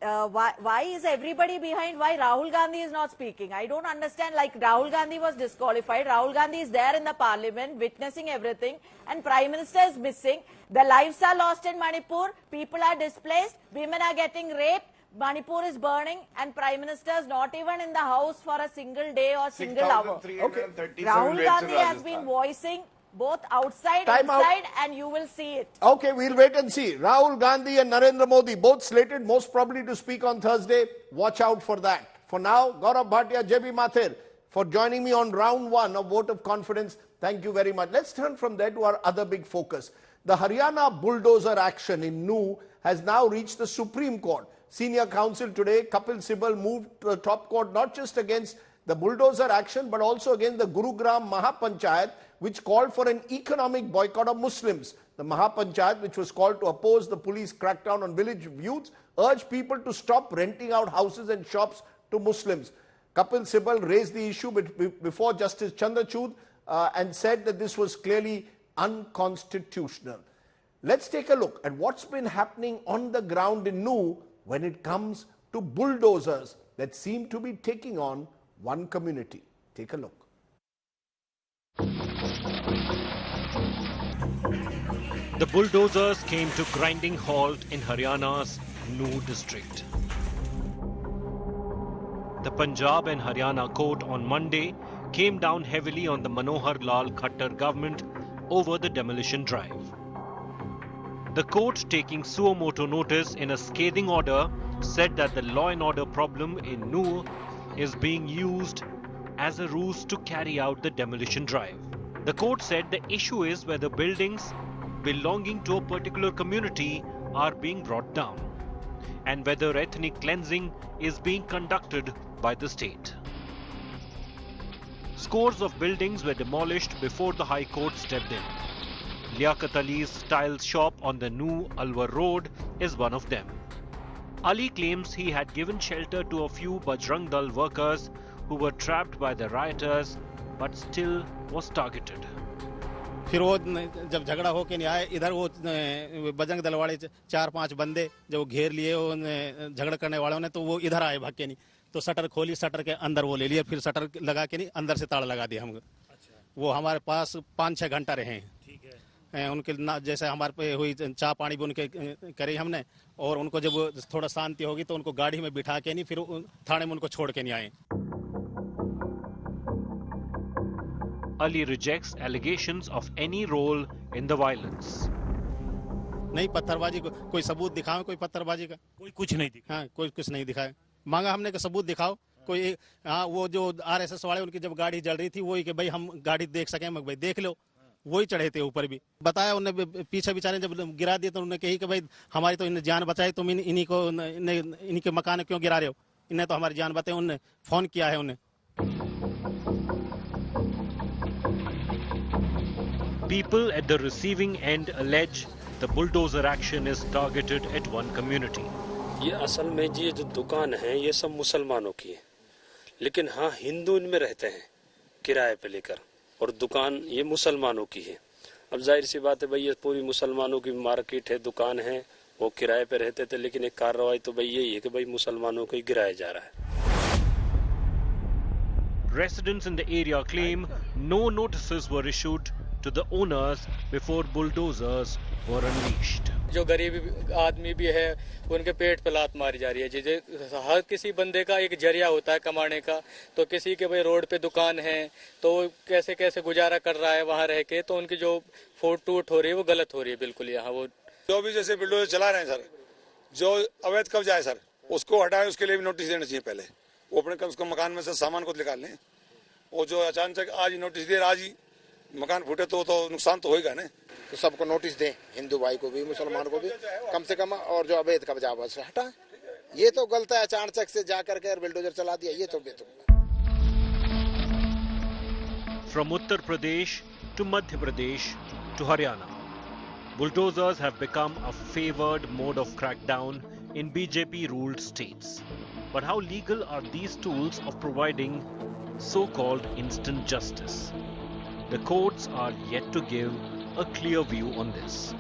why is everybody behind? Why Rahul Gandhi is not speaking? I don't understand. Like, Rahul Gandhi was disqualified. Rahul Gandhi is there in the parliament witnessing everything, and Prime Minister is missing. The lives are lost in Manipur. People are displaced. Women are getting raped. Manipur is burning, and Prime Minister is not even in the house for a single day or single hour. Rahul Gandhi has been voicing both outside, inside, and you will see it. Okay, we'll wait and see. Rahul Gandhi and Narendra Modi, both slated most probably to speak on Thursday. Watch out for that. For now, Gaurav Bhatia, JB Mathur, for joining me on round one of Vote of Confidence. Thank you very much. Let's turn from there to our other big focus. The Haryana bulldozer action in Nuh has now reached the Supreme Court. Senior counsel today, Kapil Sibal, moved to the top court not just against the bulldozer action but also against the Gurugram Mahapanchayat, which called for an economic boycott of Muslims. The Mahapanchayat, which was called to oppose the police crackdown on village youths, urged people to stop renting out houses and shops to Muslims. Kapil Sibal raised the issue before Justice Chandrachud and said that this was clearly unconstitutional. Let's take a look at what's been happening on the ground in Nuh when it comes to bulldozers that seem to be taking on one community. Take a look. The bulldozers came to grinding halt in Haryana's Nuh district. The Punjab and Haryana court on Monday came down heavily on the Manohar Lal Khattar government over the demolition drive. The court, taking suo motu notice in a scathing order, said that the law and order problem in Nuh is being used as a ruse to carry out the demolition drive. The court said the issue is whether buildings belonging to a particular community are being brought down and whether ethnic cleansing is being conducted by the state. Scores of buildings were demolished before the High Court stepped in. Liaquat Ali's tiles shop on the Nuh Alwar Road is one of them. Ali claims he had given shelter to a few Bajrang Dal workers who were trapped by the rioters but still was targeted. फिर वो जब झगड़ा होके नहीं आए इधर वो बजरंग दल वाले 4-5 बंदे जब वो घेर लिए वो झगड़ा करने वालों ने तो वो इधर आए भाग के नहीं तो शटर खोली शटर के अंदर वो ले लिए फिर शटर लगा के नहीं अंदर से ताला लगा दिया हम वो हमारे पास 5-6 घंटा रहे हैं ठीक है उनके जैसे हमारे पे हुई चाय पानी भी उनके करी हमने और उनको जब थोड़ा शांति होगी तो उनको गाड़ी में बिठा के नहीं फिर थाने में उनको छोड़ के नहीं आए. Ali rejects allegations of any role in the violence. नहीं पत्थरबाजी कोई सबूत दिखाओ कोई पत्थरबाजी का कोई कुछ नहीं दिखा हाँ कोई कुछ नहीं दिखाया मांगा हमने कि सबूत दिखाओ कोई हाँ वो जो आरएसएस वाले उनकी जब गाड़ी जल रही थी वही कि भाई हम गाड़ी देख सकें भाई देख लो वही चढ़े थे ऊपर भी बताया उन्हें पीछे बेचारे जब गिरा दिया तो उन्होंने कही कि भाई हमारी तो इन्हें जान बचाई तुम इन्हीं के मकान क्यों गिरा रहे हो इन्हें तो हमारी जान बचाई उन्हें फोन किया है उन्हें. People at the receiving end allege the bulldozer action is targeted at one community. ये असल में जी जो दुकान है ये सब मुसलमानों की है लेकिन हाँ हिंदू इनमें रहते हैं किराए पे लेकर और दुकान ये मुसलमानों की है. अब जाहिर सी बात है भाई ये पूरी मुसलमानों की मार्केट है दुकान है वो किराए पे रहते थे लेकिन एक कार्रवाई तो भाई यही है कि भाई मुसलमानों को ही गिराया जा रहा है. Residents in the area claim no notices were issued to the owners before bulldozers were unleashed. जो गरीब आदमी भी है उनके पेट पे लात मारी जा रही है जैसे हर किसी बंदे का एक जरिया होता है कमाने का तो किसी के भाई रोड पे दुकान है तो कैसे कैसे गुजारा कर रहा है वहाँ रह के तो उनकी जो फोटूट हो रही है वो गलत हो रही है बिल्कुल. यहाँ वो जो भी जैसे बुलडोजर चला रहे हैं सर जो अवैध कब्जा है सर उसको हटाए उसके लिए भी नोटिस देना चाहिए. पहले वो अपने कम से कम मकान में से सामान को निकाल लें और जो अचानक आज ही नोटिस दे आज ही मकान फूटे तो नुकसान तो होगा ना. तो सबको नोटिस दें हिंदू भाई को भी मुसलमान को भी कम से कम और जो अवैध कब्जा बस हटा ये तो गलत है अचानक से जाकर के बिल्डोजर चला दिया ये तो बेतुका. From Uttar Pradesh to Madhya Pradesh to Haryana, bulldozers have become a favored mode of crackdown in BJP-ruled states. But how legal are these tools of providing so-called instant justice? The courts are yet to give a clear view on this.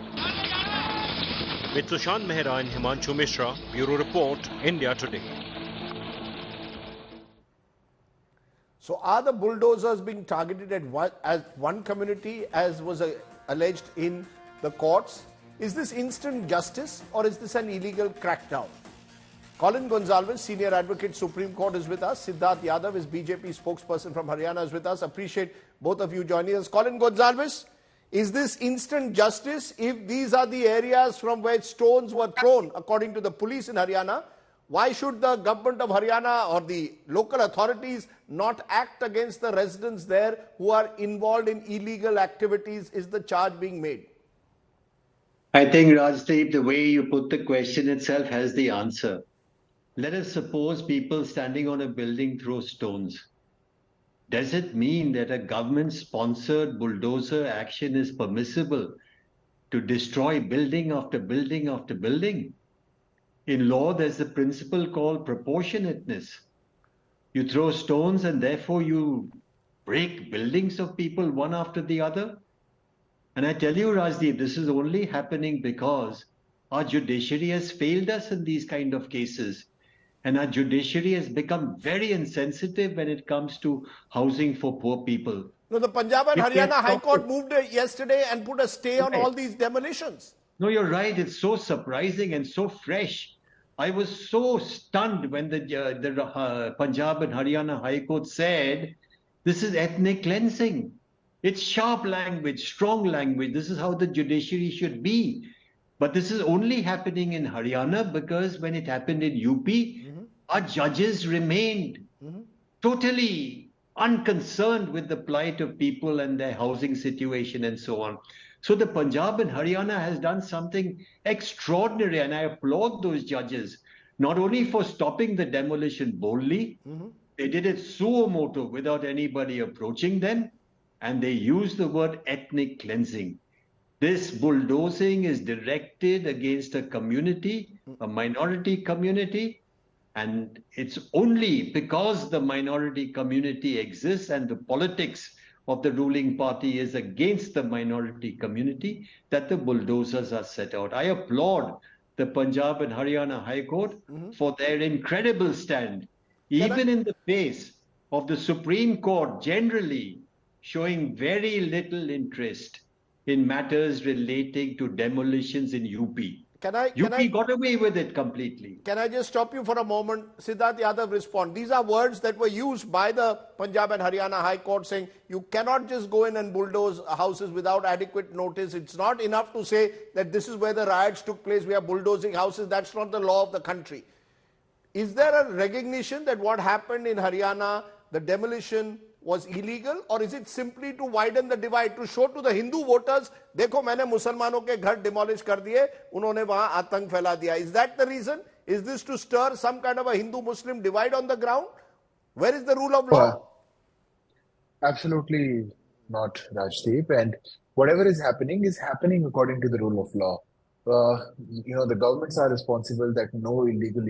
With Sushant Mehra and Himanshu Mishra, Bureau Report, India Today. So are the bulldozers being targeted at one community as was alleged in the courts? Is this instant justice or is this an illegal crackdown? Colin Gonsalves, Senior Advocate, Supreme Court is with us. Siddharth Yadav is BJP spokesperson from Haryana is with us. Appreciate both of you joining us. Colin Gonsalves, is this instant justice if these are the areas from where stones were thrown according to the police in Haryana? Why should the government of Haryana or the local authorities not act against the residents there who are involved in illegal activities? Is the charge being made? I think, Rajdeep, the way you put the question itself has the answer. Let us suppose people standing on a building throw stones. Does it mean that a government-sponsored bulldozer action is permissible to destroy building after building after building? In law, there's a principle called proportionateness. You throw stones and therefore you break buildings of people one after the other. And I tell you, Rajdeep, this is only happening because our judiciary has failed us in these kind of cases. And our judiciary has become very insensitive when it comes to housing for poor people. No, the Punjab and Haryana High Court moved yesterday and put a stay on all these demolitions. No, you're right. It's so surprising and so fresh. I was so stunned when the Punjab and Haryana High Court said, this is ethnic cleansing. It's sharp language, strong language. This is how the judiciary should be. But this is only happening in Haryana because when it happened in UP, our judges remained totally unconcerned with the plight of people and their housing situation and so on. So the Punjab and Haryana has done something extraordinary, and I applaud those judges, not only for stopping the demolition boldly, they did it suo motu without anybody approaching them, and they used the word ethnic cleansing. This bulldozing is directed against a community, a minority community, and it's only because the minority community exists and the politics of the ruling party is against the minority community that the bulldozers are set out. I applaud the Punjab and Haryana High Court for their incredible stand, even in the face of the Supreme Court generally showing very little interest in matters relating to demolitions in UP. UP got away with it completely. Can I just stop you for a moment? Siddharth Yadav, respond. These are words that were used by the Punjab and Haryana High Court saying you cannot just go in and bulldoze houses without adequate notice. It's not enough to say that this is where the riots took place, we are bulldozing houses. That's not the law of the country. Is there a recognition that what happened in Haryana, the demolition, was illegal, or is it simply to widen the divide, to show to the Hindu voters, देखो मैंने मुसलमानों के घर demolish कर दिए, उन्होंने वहां आतंक फैला दिया? Is that the reason? Is this to stir some kind of a Hindu-Muslim divide on the ground? Where is the rule of law? Absolutely not, Rajdeep. And whatever is happening according to the rule of law. The governments are responsible that no illegal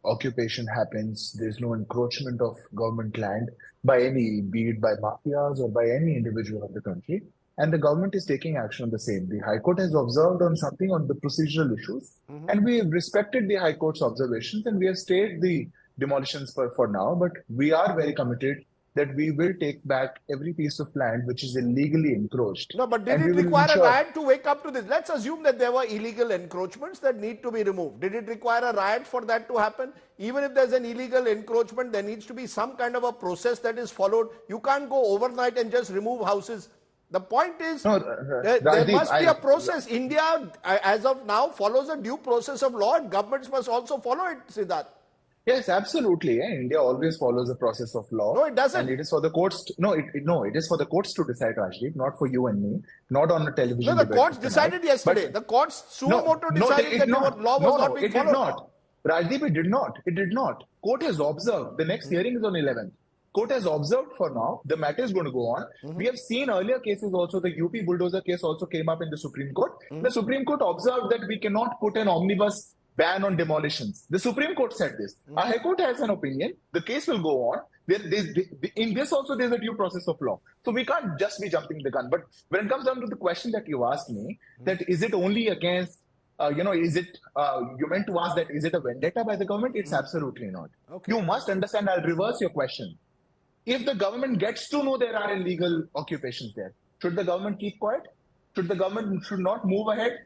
occupation happens. There's no encroachment of government land by any, be it by mafias or by any individual of the country. And the government is taking action on the same. The High Court has observed on something on the procedural issues, and we have respected the High Court's observations, and we have stayed the demolitions for now. But we are very committed that we will take back every piece of land which is illegally encroached. No, but did it require a riot to wake up to this? Let's assume that there were illegal encroachments that need to be removed. Did it require a riot for that to happen? Even if there's an illegal encroachment, there needs to be some kind of a process that is followed. You can't go overnight and just remove houses. The point is, there must be a process. India, as of now, follows a due process of law, and governments must also follow it, Siddharth. Yes, absolutely. India always follows a process of law. No, it doesn't. And it is for the courts. It is for the courts to decide, Rajdeep, not for you and me, not on a television. No, the courts decided yesterday. The courts suo moto decided that the law was not being followed. It did not. Rajdeep, it did not. It did not. Court has observed. The next hearing is on 11th. Court has observed for now. The matter is going to go on. We have seen earlier cases also. The UP bulldozer case also came up in the Supreme Court. The Supreme Court observed that we cannot put an omnibus ban on demolitions. The Supreme Court said this. Our High Court has an opinion. The case will go on. In this also, there's a due process of law. So we can't just be jumping the gun. But when it comes down to the question that you asked me, that is it only against, is it, you meant to ask that, is it a vendetta by the government? It's absolutely not. Okay. You must understand, I'll reverse your question. If the government gets to know there are illegal occupations there, should the government keep quiet? Should the government not move ahead?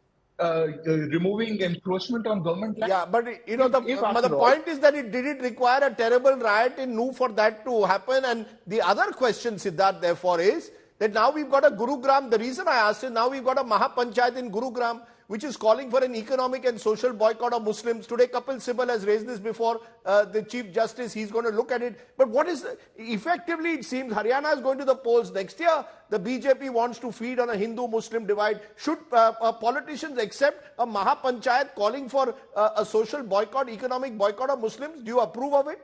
Removing encroachment on government land? Yeah, but the point is that did it require a terrible riot in Nu for that to happen? And the other question, Siddharth, therefore, is that now we've got a Gurugram. The reason I asked is now we've got a Mahapanchayat in Gurugram, which is calling for an economic and social boycott of Muslims. Today, Kapil Sibal has raised this before the Chief Justice. He's going to look at it. But what is, effectively, it seems Haryana is going to the polls next year. The BJP wants to feed on a Hindu-Muslim divide. Should politicians accept a Mahapanchayat calling for a social boycott, economic boycott of Muslims? Do you approve of it?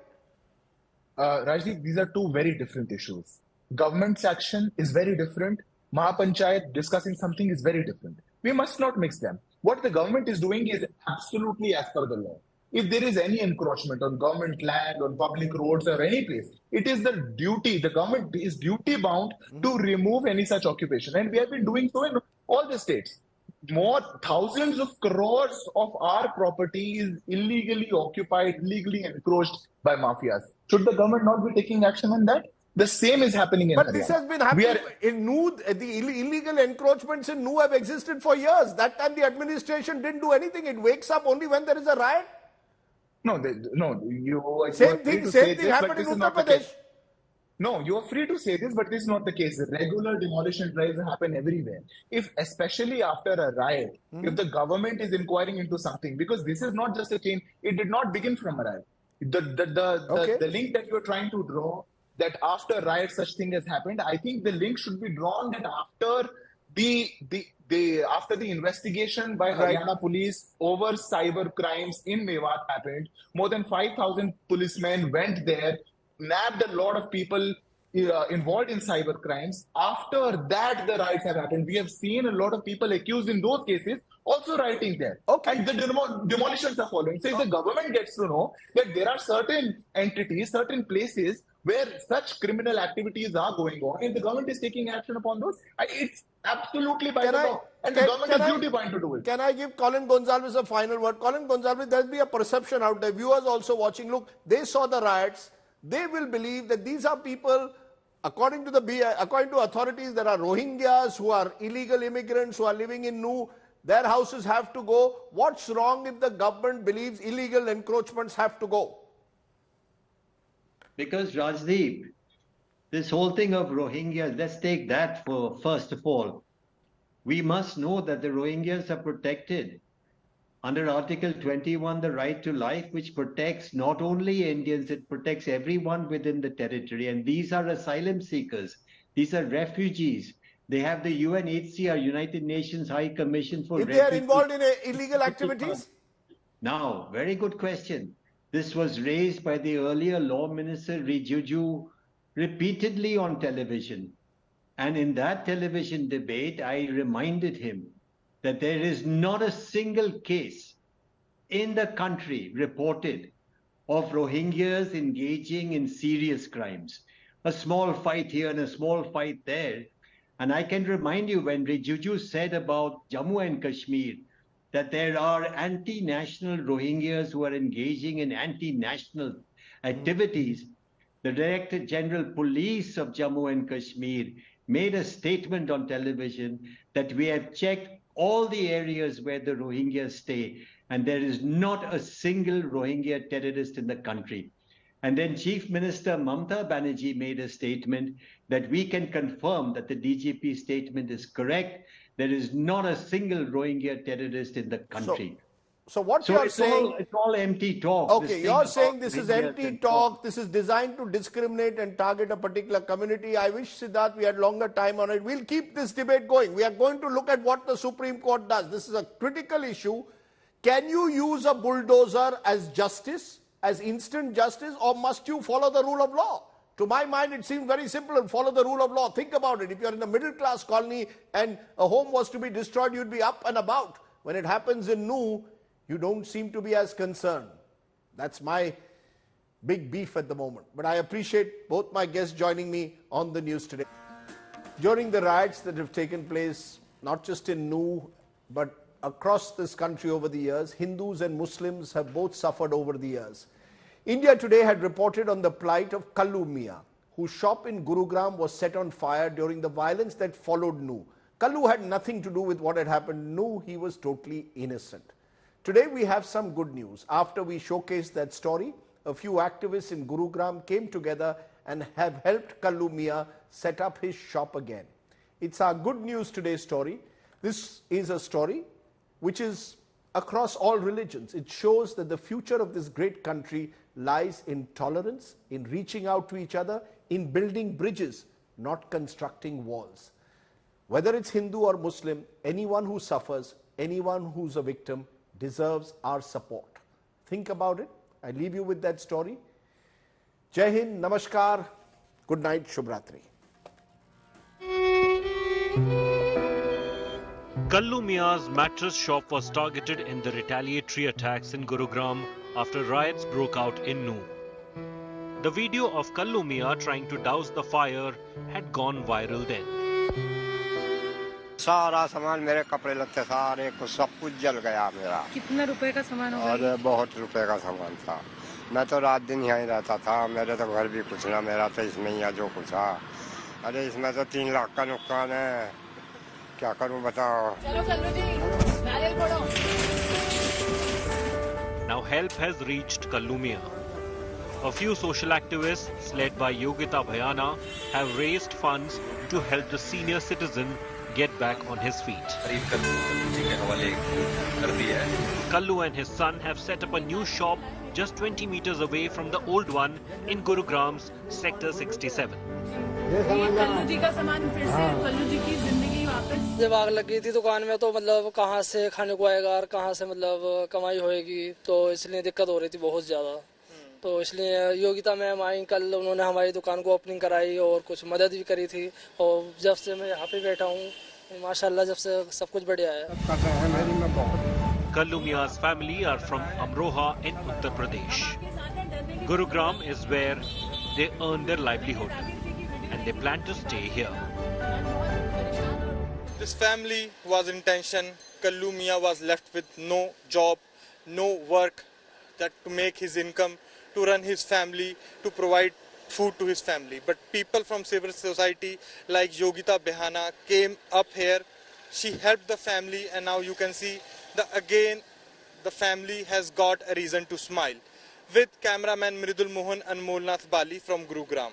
Rajdeep, these are two very different issues. Government's action is very different. Mahapanchayat discussing something is very different. We must not mix them. What the government is doing is absolutely as per the law. If there is any encroachment on government land, on public roads or any place, it is the duty, the government is duty bound to remove any such occupation. And we have been doing so in all the states. Thousands of crores of our property is illegally occupied, illegally encroached by mafias. Should the government not be taking action on that? The same is happening in Haryana. But this has been happening in Nu. The illegal encroachments in Nu have existed for years. That time the administration didn't do anything. It wakes up only when there is a riot. Same thing happened in Uttar Pradesh. No, you are free to say this, but this is not the case. Regular demolition drives happen everywhere. Especially after a riot, if the government is inquiring into something, because this is not just a chain, it did not begin from a riot. The link that you are trying to draw, that after riot such thing has happened, I think the link should be drawn that after the investigation by Haryana police over cyber crimes in Mewat happened, more than 5,000 policemen went there, nabbed a lot of people involved in cyber crimes. After that, the riots have happened. We have seen a lot of people accused in those cases also rioting there. And the demolitions are following. So if the government gets to know that there are certain entities, certain places where such criminal activities are going on, and the government is taking action upon those, it's absolutely by the law. And the government is duty bound to do it. Can I give Colin Gonsalves a final word? Colin Gonsalves, there'll be a perception out there, viewers also watching, look, they saw the riots, they will believe that these are people, according to authorities, there are Rohingyas who are illegal immigrants who are living in Nu, their houses have to go. What's wrong if the government believes illegal encroachments have to go? Because Rajdeep, this whole thing of Rohingyas, let's take that for first of all. We must know that the Rohingyas are protected under Article 21, the right to life, which protects not only Indians, it protects everyone within the territory. And these are asylum seekers. These are refugees. They have the UNHCR, United Nations High Commission for Refugees. If they are involved in illegal activities? Now, very good question. This was raised by the earlier Law Minister Rijuju repeatedly on television. And in that television debate, I reminded him that there is not a single case in the country reported of Rohingyas engaging in serious crimes. A small fight here and a small fight there. And I can remind you when Rijuju said about Jammu and Kashmir, that there are anti-national Rohingyas who are engaging in anti-national activities. The Director General Police of Jammu and Kashmir made a statement on television that we have checked all the areas where the Rohingyas stay, and there is not a single Rohingya terrorist in the country. And then Chief Minister Mamata Banerjee made a statement that we can confirm that the DGP statement is correct. There is not a single Rohingya terrorist in the country. So what you're saying... It's all empty talk. Okay, you're saying this is empty talk. This is designed to discriminate and target a particular community. I wish, Siddharth, we had longer time on it. We'll keep this debate going. We are going to look at what the Supreme Court does. This is a critical issue. Can you use a bulldozer as justice, as instant justice, or must you follow the rule of law? To my mind, it seems very simple and follow the rule of law. Think about it. If you're in a middle-class colony and a home was to be destroyed, you'd be up and about. When it happens in Nu, You don't seem to be as concerned. That's my big beef at the moment. But I appreciate both my guests joining me on the news today. During the riots that have taken place, not just in Nuh, but across this country over the years, Hindus and Muslims have both suffered over the years. India Today had reported on the plight of Kallu Mia, whose shop in Gurugram was set on fire during the violence that followed Nuh. Kallu had nothing to do with what had happened in Nuh. He was totally innocent. Today we have some good news. After we showcased that story, a few activists in Gurugram came together and have helped Kallu Mia set up his shop again. It's our good news today story. This is a story which is across all religions. It shows that the future of this great country lies in tolerance, in reaching out to each other, in building bridges, not constructing walls. Whether it's Hindu or Muslim, anyone who suffers, anyone who's a victim, deserves our support. Think about it. I leave you with that story. Jai Hind, Namaskar, good night, Shubhratri. Kallu Mia's mattress shop was targeted in the retaliatory attacks in Gurugram after riots broke out in Nuh. The video of Kallu Mia trying to douse the fire had gone viral then. सारा सामान मेरे कपड़े लत्ते सारे कुछ सब कुछ जल गया मेरा। कितने रुपए का सामान होगा? अरे बहुत रुपए का सामान था। मैं तो रात दिन यहीं रहता था। मेरे तो घर भी कुछ ना, मेरा तो इसमें ही जो कुछ था। अरे इसमें तो 3 लाख का नुकसान है। क्या करूं बताओ? चलो चलो जी, नारियल फोड़ो। Now help has reached Kallu Mia. A few social activists led by Yogita Bhayana have raised funds to help the senior citizen get back on his feet. Kallu and his son have set up a new shop just 20 meters away from the old one in Gurugram's Sector 67. Kullu जी का सामान फिर से, कल्लू जी की जिंदगी वापस। जब आग लगी थी दुकान में तो मतलब कहाँ से खाने को आएगा और कहाँ से मतलब कमाई होएगी, तो इसलिए दिक्कत हो रही थी बहुत ज़्यादा। तो इसलिए योगिता मैम आई कल, उन्होंने हमारी दुकान को ओपनिंग कराई और कुछ मदद भी करी थी। और जब से मैं यहाँ पे बैठा हूँ माशाल्लाह, जब से सब कुछ बढ़िया है। Kallu Mia's family are from Amroha in Uttar Pradesh. Gurugram is where they earn their livelihood and they plan to stay here. This family was in tension. Kallu Mia was left with no job, no work that to make his income, to run his family, to provide food to his family. But people from civil society like Yogita Bhayana came up here. She helped the family, and now you can see again the family has got a reason to smile. With cameraman Mridul Mohan and Molnath Bali from Gurugram.